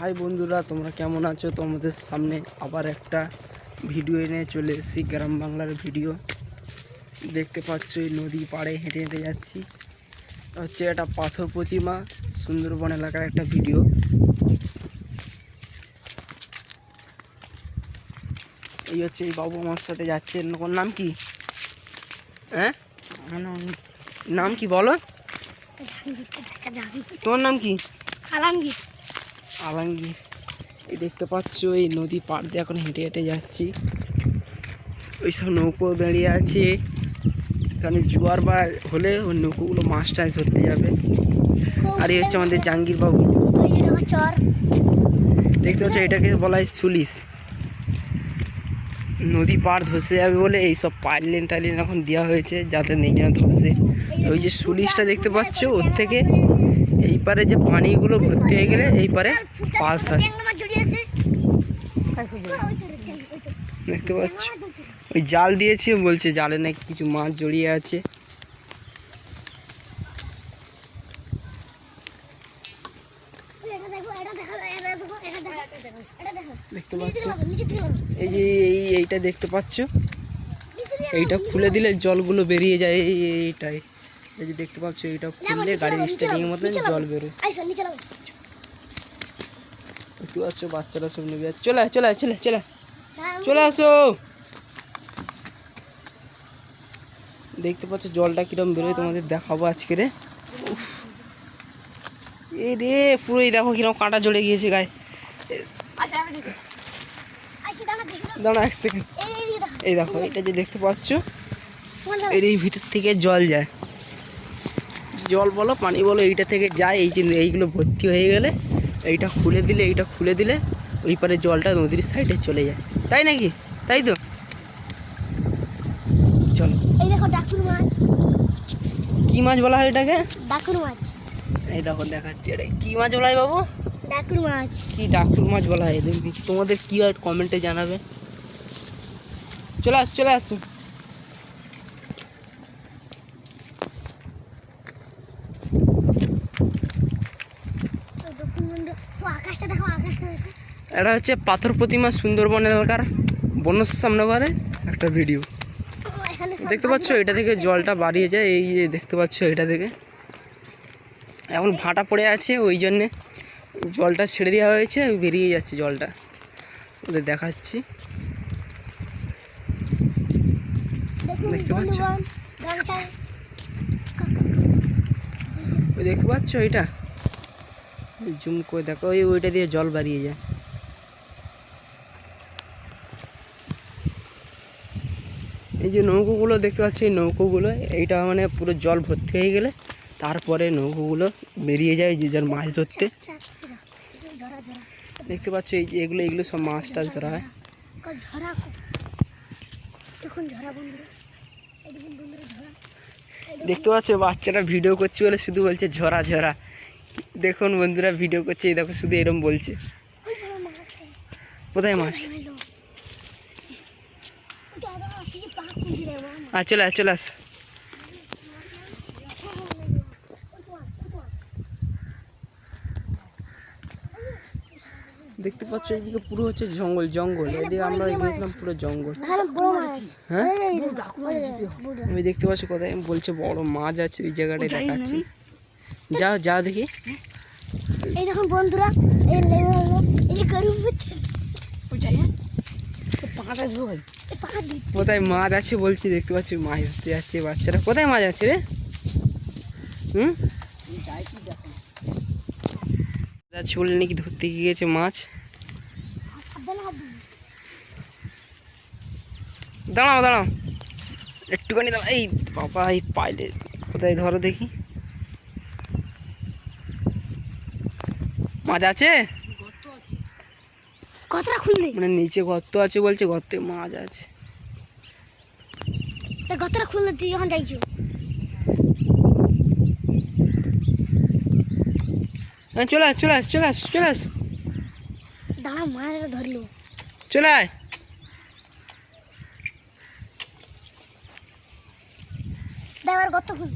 High বন্ধুরা, তোমরা কেমন আছো? তোমাদের সামনে আবার একটা ভিডিও এনে চলে এসেছি। গ্রাম বাংলার ভিডিও দেখতে পাচ্ছ, এই নদী পাড়ে হেঁটে হেঁটে যাচ্ছি। হচ্ছে একটা পাথর প্রতিমা, সুন্দরবন এলাকার একটা ভিডিও। এই হচ্ছে এই বাবু আমার সাথে যাচ্ছে। ওর নাম কি? হ্যাঁ, নাম কি বলো? তোমার নাম কি? আলমগীর। আলমগীর। এই দেখতে পাচ্ছ, এই নদী পাড় দিয়ে এখন হেঁটে হেঁটে যাচ্ছি। ওই সব নৌকো দাঁড়িয়ে আছে, এখানে জোয়ার বা হলে ওই নৌকোগুলো মাছ টাছ ধরতে যাবে। আর এই হচ্ছে আমাদের জাহাঙ্গীর বাবু। দেখতে পাচ্ছ, এটাকে বলা হয় সুলিশ। নদী পাড় ধসে যাবে বলে এই সব পাইলেন টাইলেন এখন দেওয়া হয়েছে, যাতে নেই যেন ধসে। ওই যে সুলিশটা দেখতে পাচ্ছ, ওর থেকে এই পারে যে পানিগুলো ভর্তি হয়ে গেলে এই পারে পাস হয়। দেখতে পাচ্ছ, ওই জাল দিয়েছে, বলছে জালে নাকি কিছু মাছ জড়িয়ে আছে। দেখতে পাচ্ছ, এই যে এইটা দেখতে পাচ্ছ, এইটা খুলে দিলে জলগুলো বেরিয়ে যায়। এইটাই এই যে দেখতে পাচ্ছ, এইটা খুললে গাড়ির স্টার্টিংয়ের মতন জল বেরোয়। দেখতে পাচ্ছ, বাচ্চারা সব নেবে। চলে চলে চলে চলে চলে আসো। দেখতে পাচ্ছ জলটা কিরম বেরোয়, তোমাদের দেখাবো আজকে রে। এই রে পুরোই দেখো কিরম কাঁটা জড়ে গিয়েছে গায়ে। দাঁড়া এক সেকেন্ড। এই দেখো, এটা যে দেখতে পাচ্ছ, এর এই ভিতর থেকে জল যায়। জল বলো পানি বলো, এইটা থেকে যায়। এই যে এইগুলো ভর্তি হয়ে গেলে এইটা খুলে দিলে ওই পারে জলটা নদীর সাইডে চলে যায়। তাই নাকি? তাই তো, চলো। এই দেখো ডাকুর মাছ। কি মাছ বলা হয় এটাকে? ডাকুর মাছ। এই দেখো দেখাচ্ছি, এটা কি মাছ বলা হয় বাবু? ডাকুর মাছ। কি ডাকুর মাছ বলা হয়? তোমাদের কি হয় কমেন্টে জানাবে। চলে আস চলে আসো। আকাশটা দেখো, আকাশটা দেখো। এটা হচ্ছে পাথর প্রতিমা, সুন্দরবন এলাকার বনসামনগরে একটা ভিডিও। দেখতে পাচ্ছ, এটা থেকে জলটা বাড়িয়ে যায়। এই যে দেখতে পাচ্ছ, এটা থেকে এখন ভাটা পড়ে আছে, ওই জন্যে জলটা ছেড়ে দেওয়া হয়েছে, বেরিয়ে যাচ্ছে জলটা। ওদের দেখাচ্ছি, দেখতে পাচ্ছ, ওই দেখতে পাচ্ছ এটা, জুম করে দেখো, ওইটা দিয়ে জল বাড়িয়ে যায়। এই যে নৌকোগুলো দেখতে পাচ্ছ, এই নৌকোগুলো এইটা মানে পুরো জল ভর্তি হয়ে গেলে তারপরে নৌকোগুলো বেরিয়ে যায় যে যার মাছ ধরতে। দেখতে পাচ্ছ, এই যে এগুলো সব মাছ টাছ ধরা হয়। দেখতে পাচ্ছ, বাচ্চারা ভিডিও করছে বলে শুধু বলছে ঝরা ঝরা। দেখুন বন্ধুরা, ভিডিও করছে, এই দেখো শুধু এরম বলছে। কোথায় মাছ? চলে আস চলে আস। দেখতে পাচ্ছ, এইদিকে পুরো হচ্ছে জঙ্গল জঙ্গল। এদিকে আমরা গিয়েছিলাম পুরো জঙ্গল। হ্যাঁ, আমি দেখতে পাচ্ছি কোথায় বলছে বড় মাছ আছে, ওই জায়গাটায় দেখাচ্ছি। যাও যাও দেখি। এই দেখুন বন্ধুরা, কোথায় মাছ আছে বলছি, দেখতে পাচ্ছি মাছ ধরতে যাচ্ছে বাচ্চারা। কোথায় মাছ আছে রে? চলে নাকি ধরতে গিয়েছে মাছ। দাঁড়াও দাঁড়াও একটুখানি দাঁড়াও। এই বাবা, এই পাইলে কোথায় ধরো দেখি। মাছ আছে? কতটা খুললে? মানে নিচে গর্ত আছে বলছে, গর্তে মাছ আছে। গর্তটা খুললে তুই যখন যাইছো। চলে আস চলে আস চলে আস চলে আস। দাঁড়া, মাছ ধরলো। চলে আয়। দেখ গর্ত খুল।